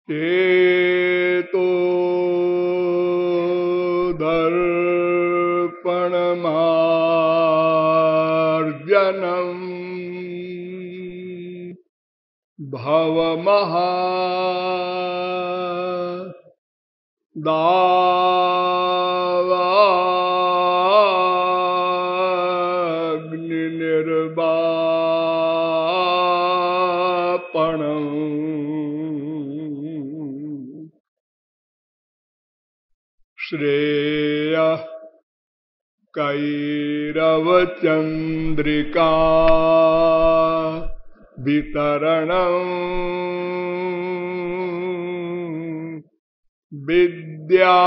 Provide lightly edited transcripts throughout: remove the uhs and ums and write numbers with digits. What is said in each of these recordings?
चेतो दर्पणमार्जनम् भवमहा दावाग्निर्वापणम् श्रेयः कैरवचन्द्रिका वितरणम् विद्या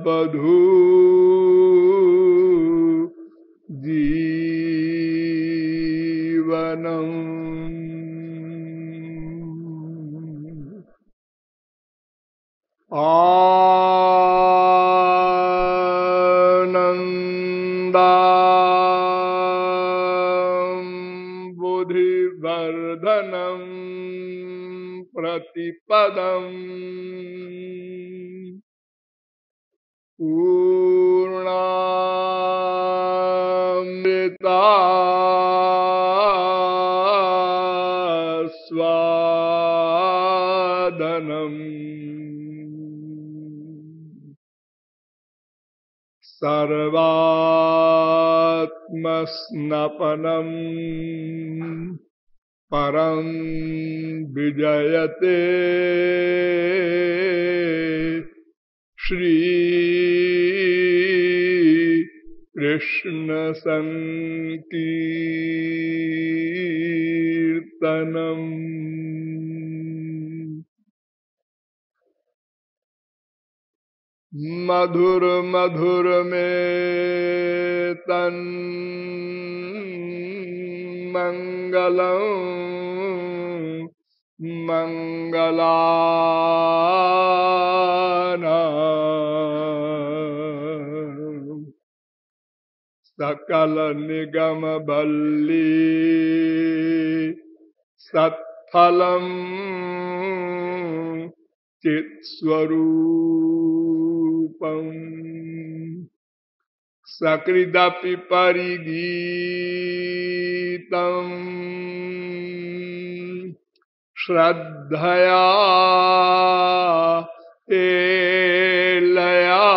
बधू जीवनम् बुद्धिवर्धनम् प्रतिपदम् पूर्णामृता स्वादनम् सर्वात्मस्नपनम् परं विजयते श्री कृष्ण संकीर्तनम्। मधुर मधुर में तन मंगलम् मंगलानाम् सकल निगम बल्ली सत्फलम् चित्स्वरूपम् सकृदपि परिगीतम् श्रद्धया एलया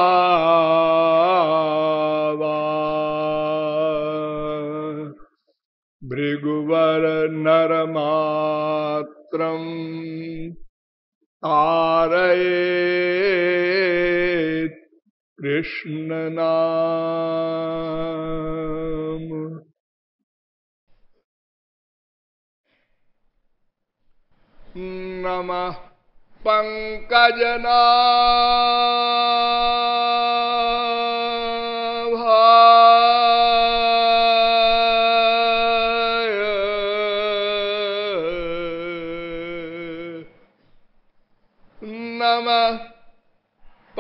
भृगुवर नरमात्रम् तारयेत् कृष्ण नाम। नमः पंकजनाभाय नमः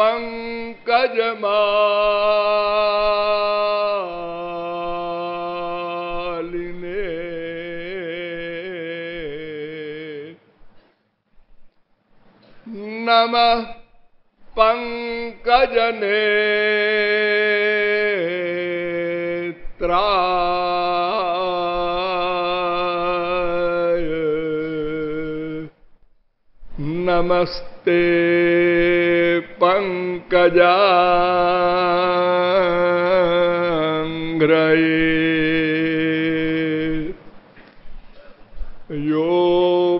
पंकजमालिने नमः पंकजनेत्राय नमस्ते पंकजांघ्रये यो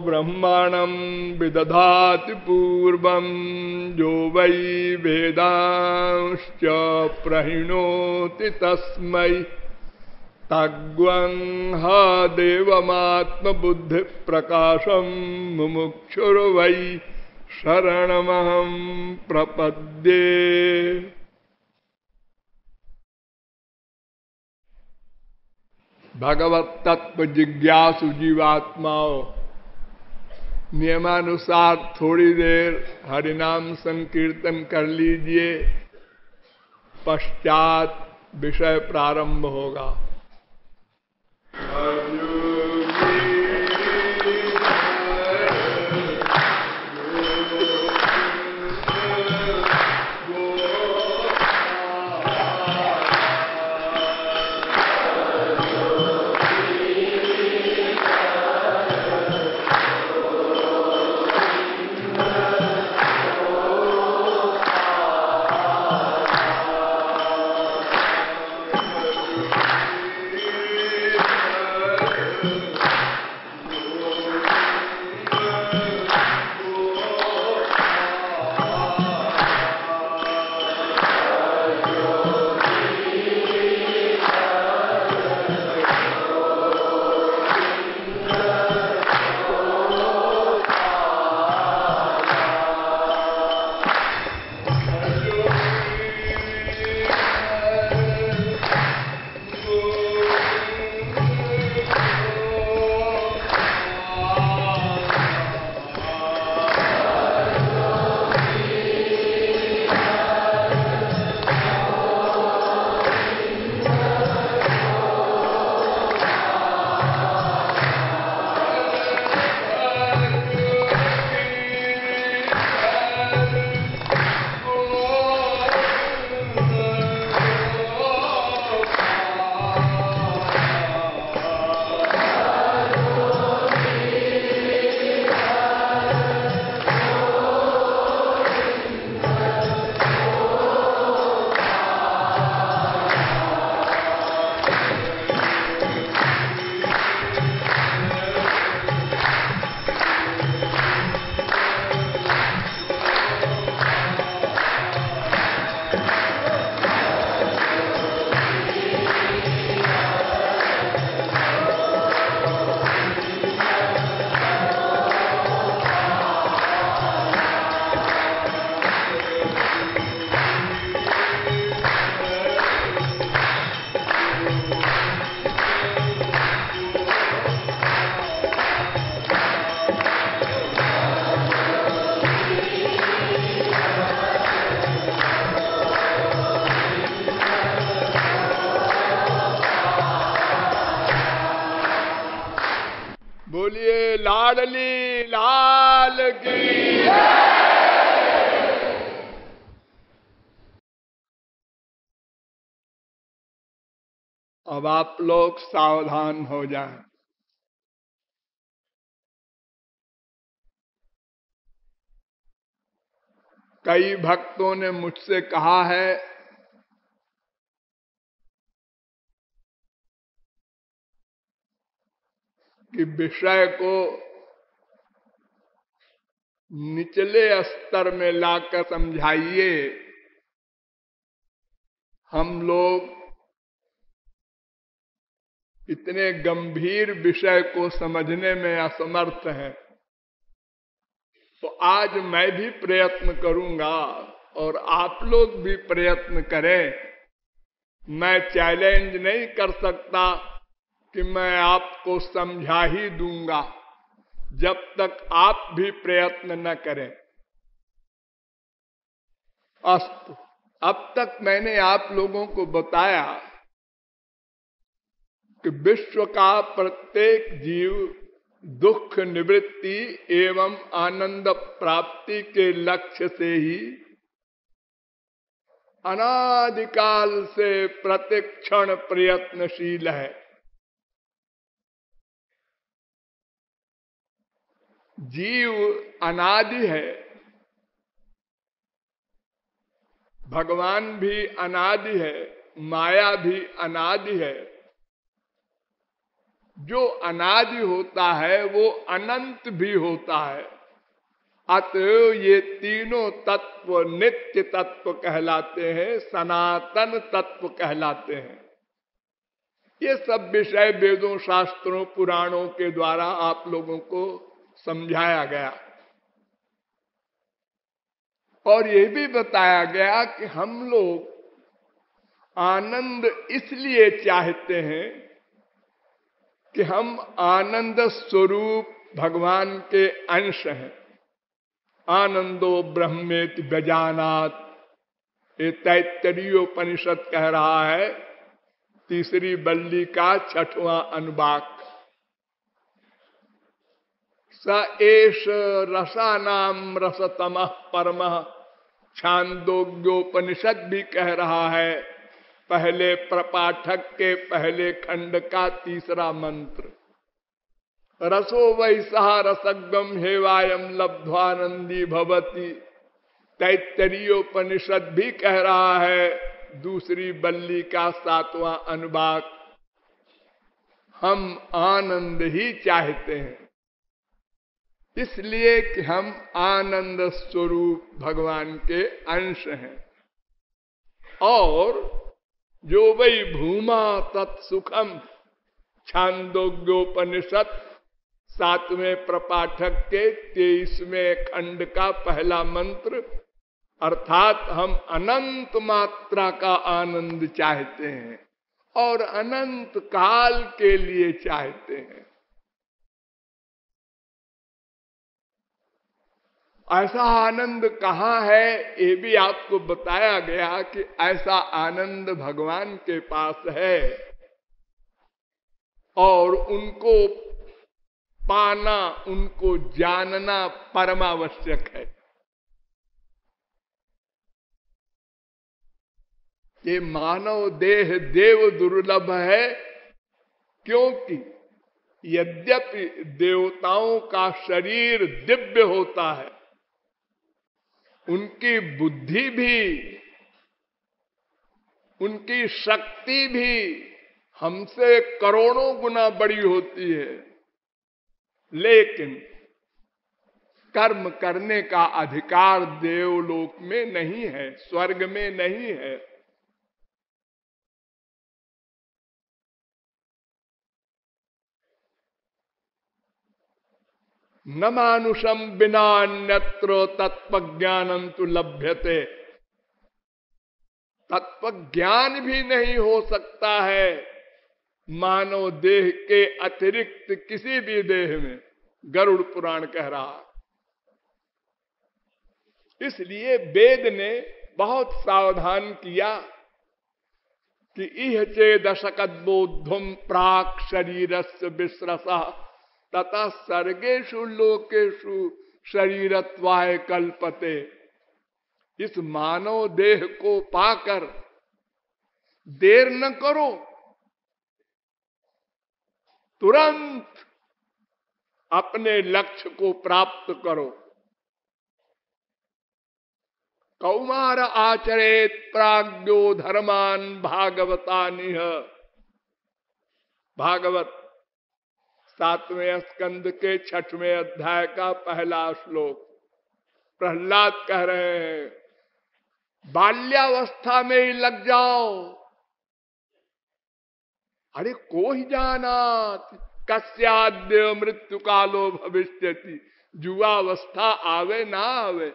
ब्रह्मणं विदधाति पूर्वं यो वै वेदांश्च प्रहिणोति तस्मै तग्वंह देवमात्मबुद्धिप्रकाशं मुमुक्षुर्वै शरणमहं प्रपद्ये। भगवत तत्व जिज्ञासु जीवात्माओं, नियमानुसार थोड़ी देर हरिनाम संकीर्तन कर लीजिए, पश्चात विषय प्रारंभ होगा। लाडली लाल की। अब आप लोग सावधान हो जाएं। कई भक्तों ने मुझसे कहा है कि विषय को निचले स्तर में लाकर समझाइए। हम लोग इतने गंभीर विषय को समझने में असमर्थ हैं। तो आज मैं भी प्रयत्न करूंगा और आप लोग भी प्रयत्न करें। मैं चैलेंज नहीं कर सकता कि मैं आपको समझा ही दूंगा जब तक आप भी प्रयत्न न करें। अस्तु, अब तक मैंने आप लोगों को बताया कि विश्व का प्रत्येक जीव दुख निवृत्ति एवं आनंद प्राप्ति के लक्ष्य से ही अनादिकाल से प्रतिक्षण प्रयत्नशील है। जीव अनादि है, भगवान भी अनादि है, माया भी अनादि है। जो अनादि होता है वो अनंत भी होता है। अतः ये तीनों तत्व नित्य तत्व कहलाते हैं, सनातन तत्व कहलाते हैं। ये सब विषय वेदों, शास्त्रों, पुराणों के द्वारा आप लोगों को समझाया गया और ये भी बताया गया कि हम लोग आनंद इसलिए चाहते हैं कि हम आनंद स्वरूप भगवान के अंश हैं। आनंदो ब्रह्मेति व्यजानात्, ये तैत्तरीयोपनिषद कह रहा है, तीसरी बल्ली का 6वां अनुवाक। स एष रसानाम रसतमः परमः, छांदोग्योपनिषद भी कह रहा है, पहले प्रपाठक के पहले खंड का 3रा मंत्र। रसो वै सह रसगम हेवायम लब्ध्वानंदी भवति। तैत्तरीयोपनिषद भी कह रहा है, दूसरी बल्ली का 7वां अनुवाक। हम आनंद ही चाहते हैं, इसलिए कि हम आनंद स्वरूप भगवान के अंश हैं। और जो वही भूमा तत्सुखम, छांदोग्योपनिषद 7वें प्रपाठक के 23वें खंड का पहला मंत्र, अर्थात हम अनंत मात्रा का आनंद चाहते हैं और अनंत काल के लिए चाहते हैं। ऐसा आनंद कहाँ है, ये भी आपको बताया गया कि ऐसा आनंद भगवान के पास है और उनको पाना, उनको जानना परमावश्यक है। ये मानव देह देव दुर्लभ है, क्योंकि यद्यपि देवताओं का शरीर दिव्य होता है, उनकी बुद्धि भी, उनकी शक्ति भी हमसे करोड़ों गुना बड़ी होती है, लेकिन कर्म करने का अधिकार देवलोक में नहीं है, स्वर्ग में नहीं है। न मानुषम बिना अन्यत्र तत्वज्ञानम तु लभ्यते। तत्व ज्ञान भी नहीं हो सकता है मानव देह के अतिरिक्त किसी भी देह में, गरुड़ पुराण कह रहा। इसलिए वेद ने बहुत सावधान किया कि इह चेदशकद बोधुम प्राक शरीरस्य विश्रसः तथा सर्गेषु लोकेषु शरीरत्वाय कल्पते। इस मानव देह को पाकर देर न करो, तुरंत अपने लक्ष्य को प्राप्त करो। कौमार आचरेत प्राज्ञो धर्मान भागवतानिह। भागवत 7वें स्कंद के 6वें अध्याय का पहला श्लोक। प्रहलाद कह रहे हैं बाल्यावस्था में ही लग जाओ। अरे को ही जानात कस्याद्य मृत्यु कालो भविष्यति। युवावस्था आवे ना आवे,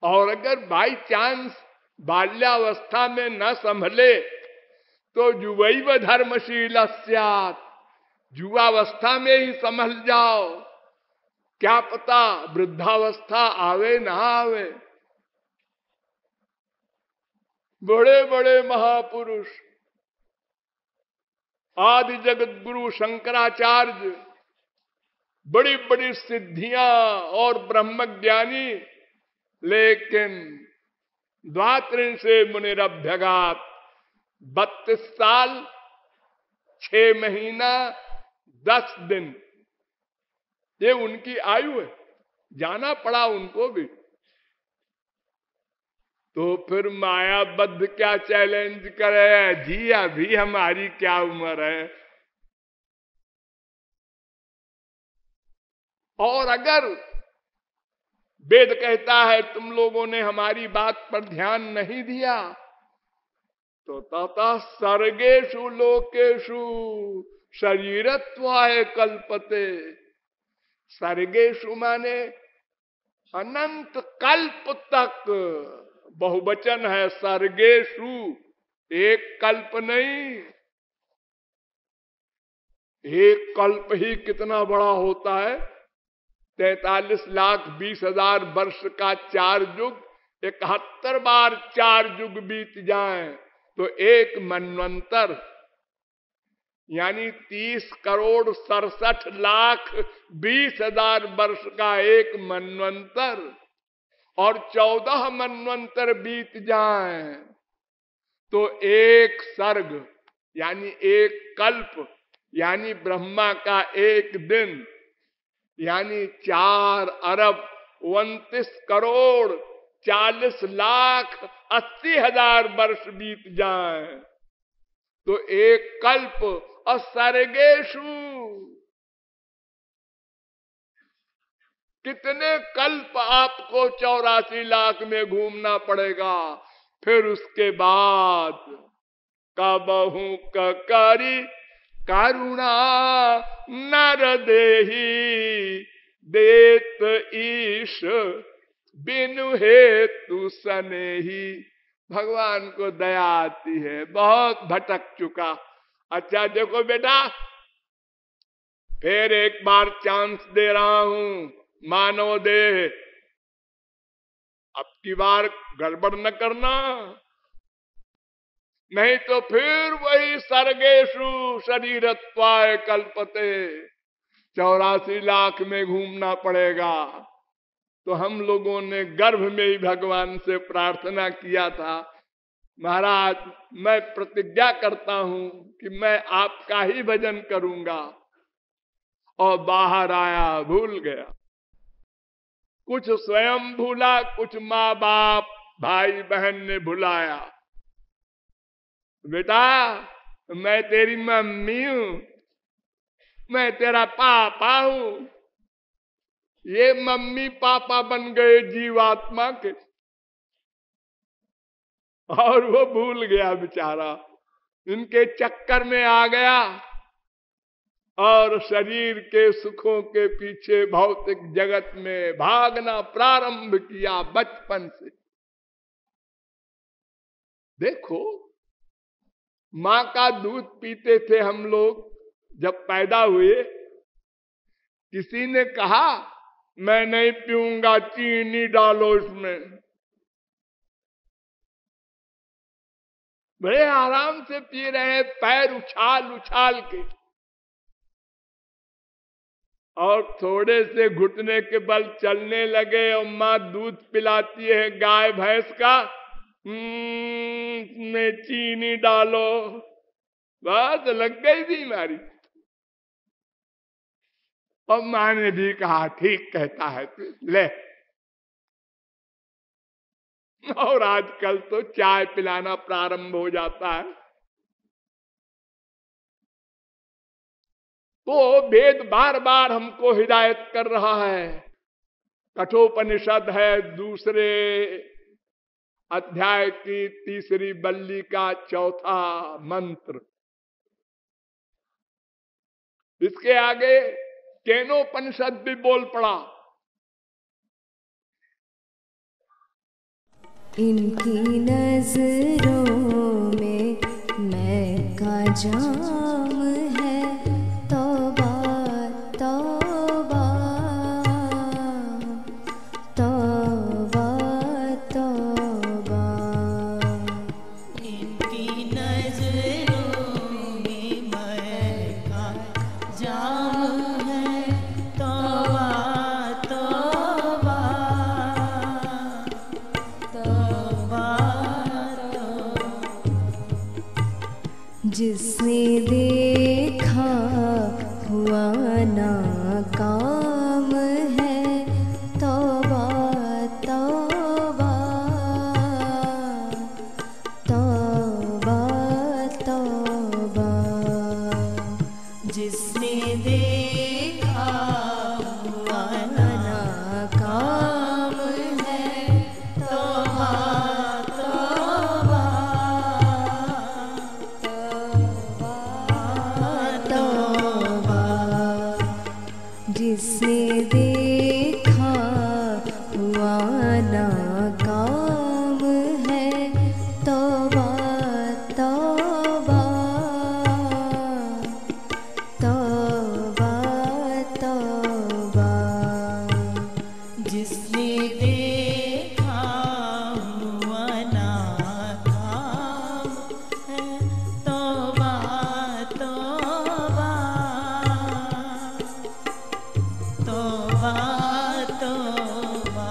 और अगर बाई चांस बाल्यावस्था में न संभले तो युवैव धर्मशील स्यात्। युवावस्था में ही संभल जाओ, क्या पता वृद्धावस्था आवे ना आवे। बड़े बड़े महापुरुष आदि जगत गुरु शंकराचार्य, बड़ी बड़ी सिद्धियां और ब्रह्मज्ञानी, लेकिन द्वात्रिंशे मुनिरभ्यगात 32 साल 6 महीना 10 दिन ये उनकी आयु है। जाना पड़ा उनको भी। तो फिर मायाबद्ध क्या चैलेंज करे जी, अभी हमारी क्या उम्र है। और अगर वेद कहता है तुम लोगों ने हमारी बात पर ध्यान नहीं दिया, तो तथा सर्गेषु लोकेषु शरीरत्वाय कल्पते। सर्गेषु माने अनंत कल्प तक, बहुवचन है सर्गेषु, एक कल्प नहीं। एक कल्प ही कितना बड़ा होता है। 43,20,000 वर्ष का 4 युग, 71 बार 4 युग बीत जाए तो एक मनवंतर, यानी 30,67,20,000 वर्ष का एक मनवंतर, और 14 मनवंतर बीत जाए तो एक सर्ग, यानी एक कल्प, यानी ब्रह्मा का एक दिन, यानी 4,38,40,80,000 वर्ष बीत जाए तो एक कल्प। और सर्गेषु कितने कल्प आपको 84 लाख में घूमना पड़ेगा। फिर उसके बाद कबहू करी करुणा नर देही देत ईश बिनु हेतु सनेही। भगवान को दया आती है, बहुत भटक चुका। अच्छा देखो बेटा, फिर एक बार चांस दे रहा हूं, मानव देह, अब की बार गड़बड़ न करना, नहीं तो फिर वही सर्गेषु शरीरत्वाय कल्पते, 84 लाख में घूमना पड़ेगा। तो हम लोगों ने गर्भ में ही भगवान से प्रार्थना किया था, महाराज मैं प्रतिज्ञा करता हूं कि मैं आपका ही भजन करूंगा, और बाहर आया भूल गया। कुछ स्वयं भूला, कुछ माँ बाप भाई बहन ने भुलाया। बेटा मैं तेरी मम्मी हूं, मैं तेरा पापा हूं। ये मम्मी पापा बन गए जीवात्मा के, और वो भूल गया बेचारा, इनके चक्कर में आ गया और शरीर के सुखों के पीछे भौतिक जगत में भागना प्रारंभ किया बचपन से। देखो मां का दूध पीते थे हम लोग जब पैदा हुए, किसी ने कहा मैं नहीं पीऊंगा, चीनी डालो इसमें। बड़े आराम से पी रहे, पैर उछाल उछाल के। और थोड़े से घुटने के बल चलने लगे और माँ दूध पिलाती है गाय भैंस का, में चीनी डालो, बस लग गई बीमारी। और माँ ने भी कहा ठीक कहता है तू, ले। और आजकल तो चाय पिलाना प्रारंभ हो जाता है। तो वेद बार बार हमको हिदायत कर रहा है। कठोपनिषद है दूसरे अध्याय की तीसरी बल्ली का चौथा मंत्र। इसके आगे केनोपनिषद भी बोल पड़ा। इनकी नजरों में मैं का जाम है, तौबा तौबा तौबा तौबा। इनकी नजरों में मैं का जाम है, तौबा तौबा तौबा। जिसने देखा हुआ नाकाम है, तौबा तौबा तौबा तौबा। जिसने देखा हुआ नाकाम है, तौबा तौबा तौबा। जिसने देखा हुआ नाकाम है, तौबा तौबा तौबा तौबा। जिसने देखा हुआ नाकाम है, तौबा तौबा तौबा तौबा।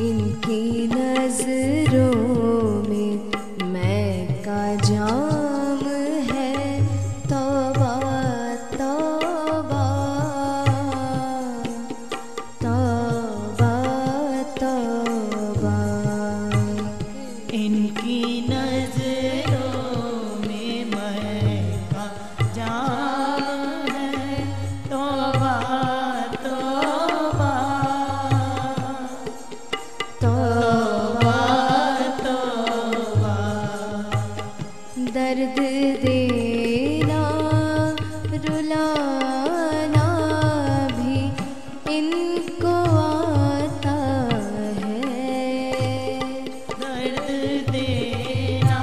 इनकी नजरों में मैं का जाम है, तौबा तौबा तौबा तौबा। इनकी नजरों में मैं का जाम है, तौबा तौबा तौबा तौबा। दर्द देना रुलाना भी इनको आता है। दर्द देना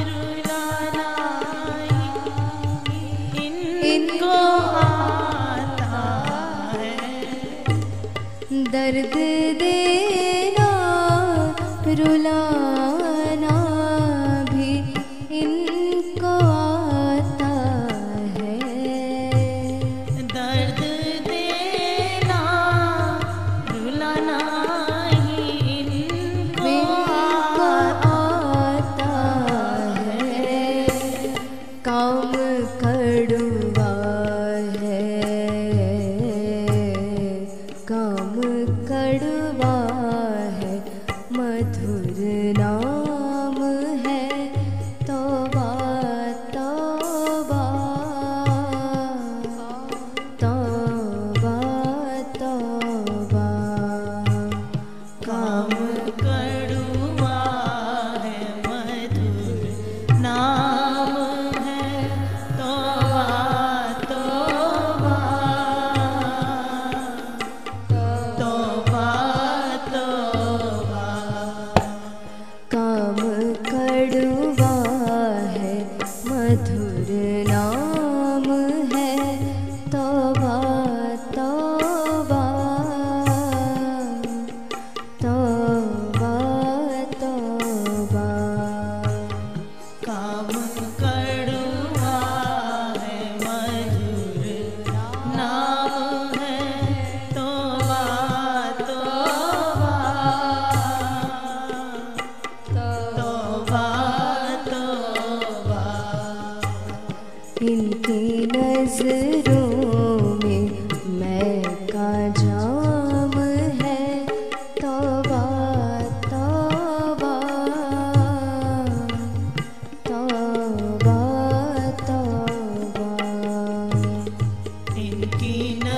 रुलाना इनको आता है। दर्द देना रुलाना भी इनको आता है। दर्द देना रुलाना इनको आता है। काम कड़वा है, काम कड़वा है, मधुर ना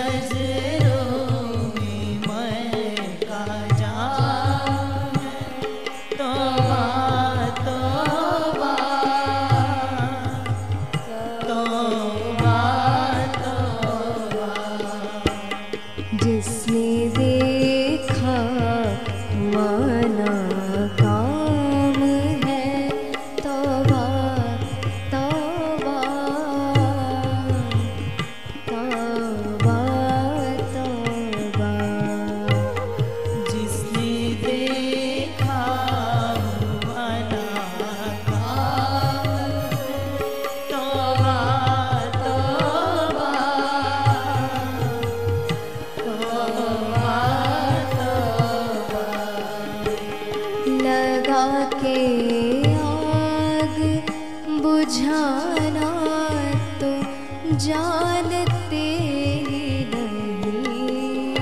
नजरों में मैं का जाम है। तौबा तौबा तौबा तौबा। जिसने देखा हुआ नाकाम है, तौबा तौबा तौबा तौबा। जिसने देखा हुआ नाकाम है, तौबा तौबा तौबा तौबा। लगा के आग बुझाना तो जानते ही नहीं।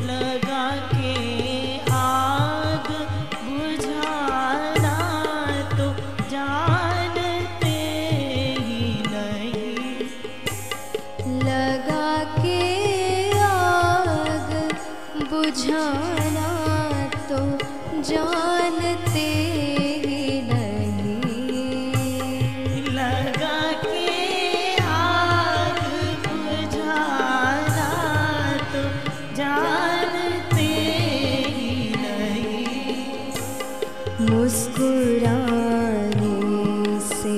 लगा के आग बुझाना तो जानते ही नहीं। लगा के आग बुझाना तो जानते ही नहीं। लगा के आग बुझाना तो जानते ही नहीं। मुस्कुराने से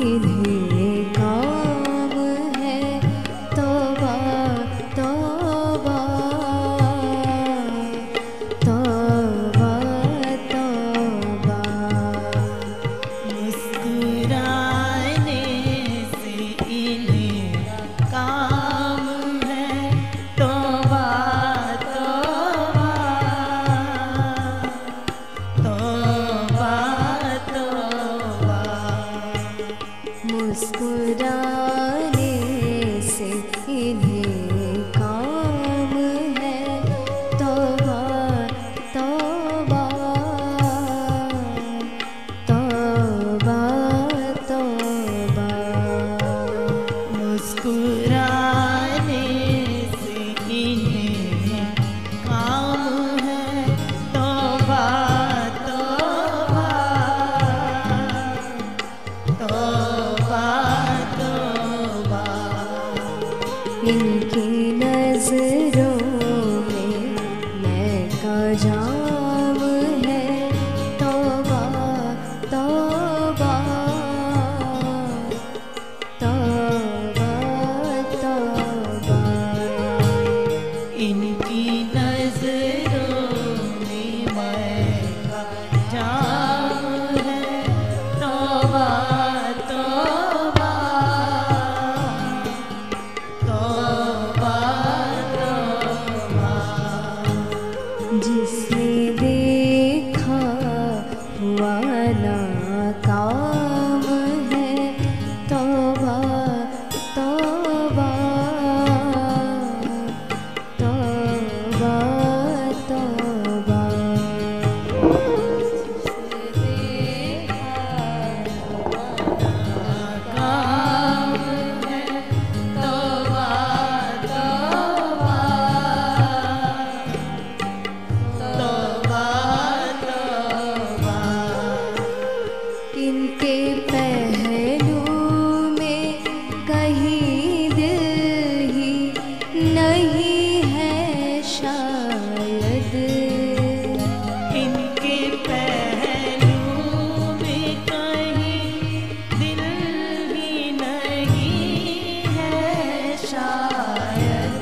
इन्हें काम है, तौबा तौबा तौबा तौबा। मुस्कुराने से इन्हें काम है, तौबा तौबा तौबा तौबा। मुस्कुराने से इन्हें काम है, तौबा तौबा तौबा तौबा। मुस्कुराने से इन्हें काम है, तौबा तौबा तौबा तौबा। इनकी नजरों में मैं का जाम है, तौबा तौबा तौबा तौबा। इनकी नजरों में मैं का जाम है, तौबा तौबा तौबा तौबा। जिसने देखा हुआ नाकाम है, तौबा तौबा तौबा तौबा। जिसने देखा काम है, तौबा तौबा तौबा तौबा। इनके पहलू में कहीं दिल ही नहीं है शायद। इनके पहलू में कहीं दिल ही नहीं है शायद।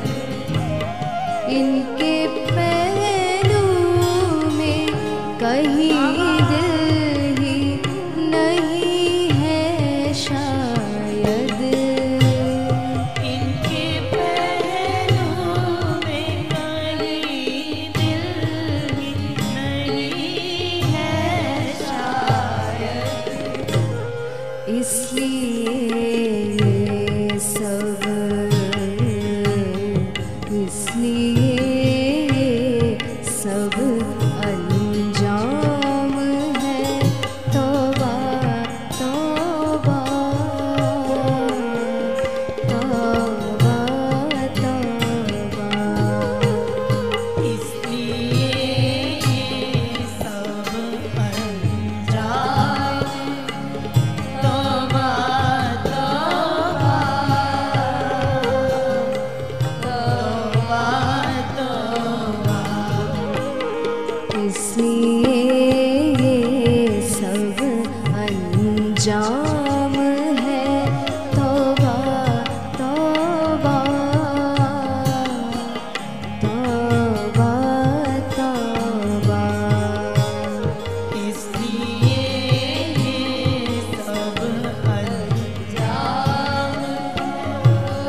इनके पहलू में कहीं दिल ही नहीं है शायद। इनके पहलू में कहीं दिल ही नहीं है शायद। इसलिए सब अंजाम है, तौबा तौबा जाम है तौबा तौबा तौबा तौबा। इसलिए ये सब अंजाम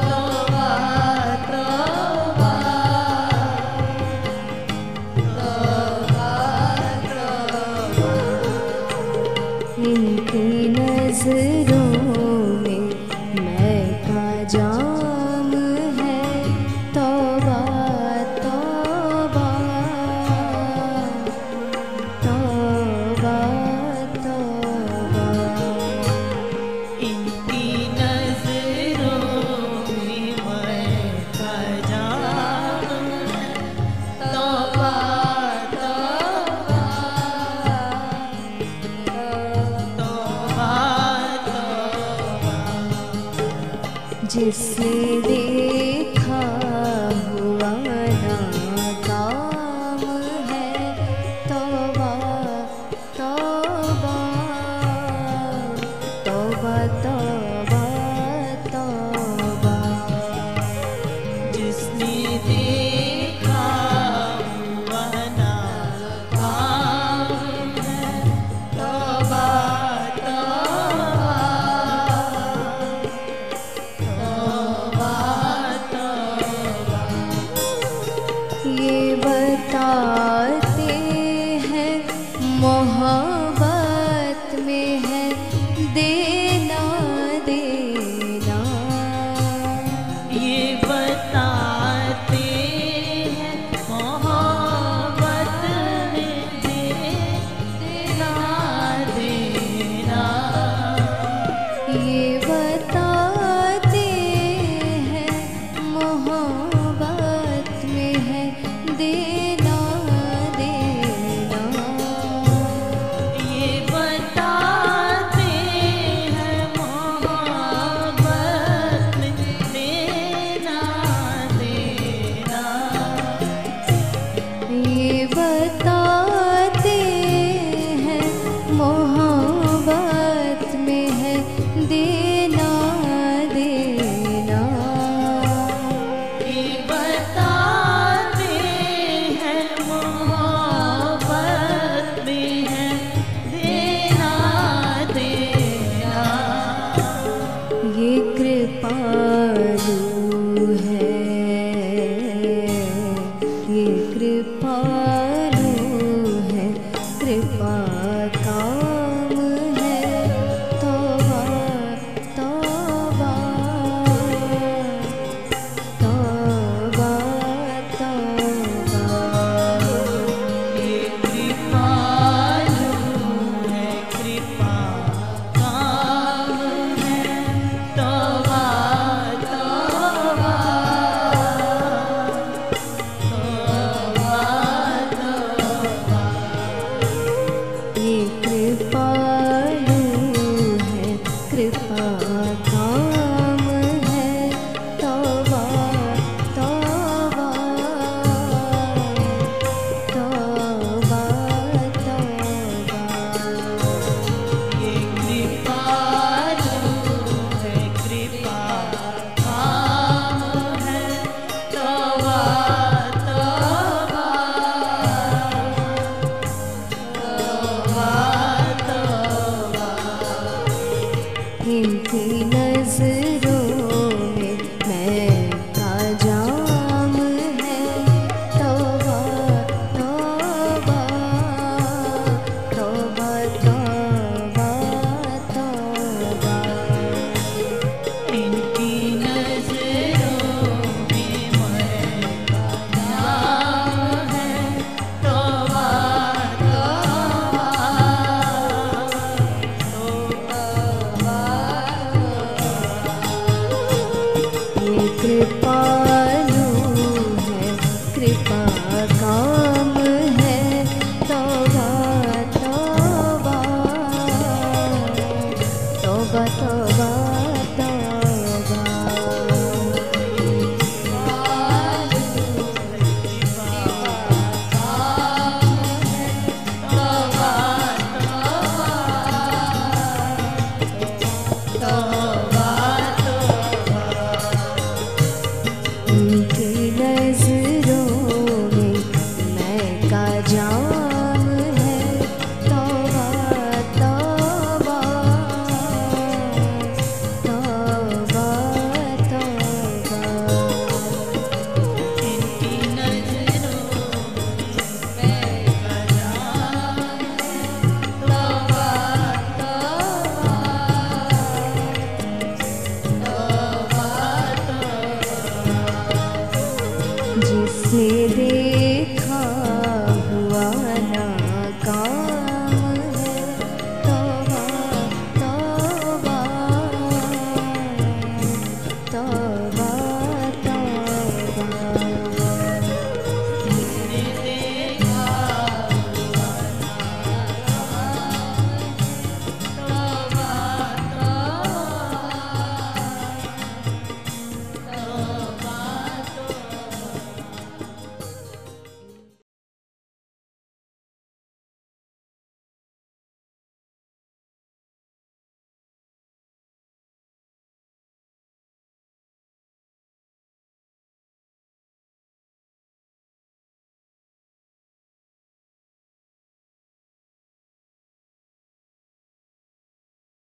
तौबा तौबा इनकी नजरों में मैं का जाम है तौबा तौबा तौबा तौबा। इनकी नजरों में मैं का जाम तौबा तौबा तौबा तौबा। जिसने देखा हुआ नाकाम है तौबा तौबा तौबा तौबा तौबा। जिसने देखा हुआ नाकाम है तौबा तौबा तौबा तौबा। ये बताते हैं मोहब्बत में है देना देना। ये बताते हैं मोहब्बत में देना देना। ये बताते हैं मोहब्बत में है देना देना। ये बताते हैं मोहब्बत में देना देना। ये बताते हैं मोहब्बत में है देना देना। ये बताते हैं मोहब्बत में है देना देना। ये कृपालु है ये कृपालु है कृपा काम है तौबा तौबा तौबा तौबा। ये कृपालु है कृपा काम है तौबा तौबा तौबा तौबा। ये कृपालु है कृपा काम है तौबा तौबा तौबा तौबा। ये कृपालु है कृपा काम है तौबा तौबा तौबा तौबा। इनकी नजरों में मैं का जाम है तौबा तौबा तौबा तौबा तौबा। इनकी नजरों में मैं का नाम है तौबा तौबा तौबा। ये कृपालु है कृपा काम है तौबा तौबा तौबा तौबा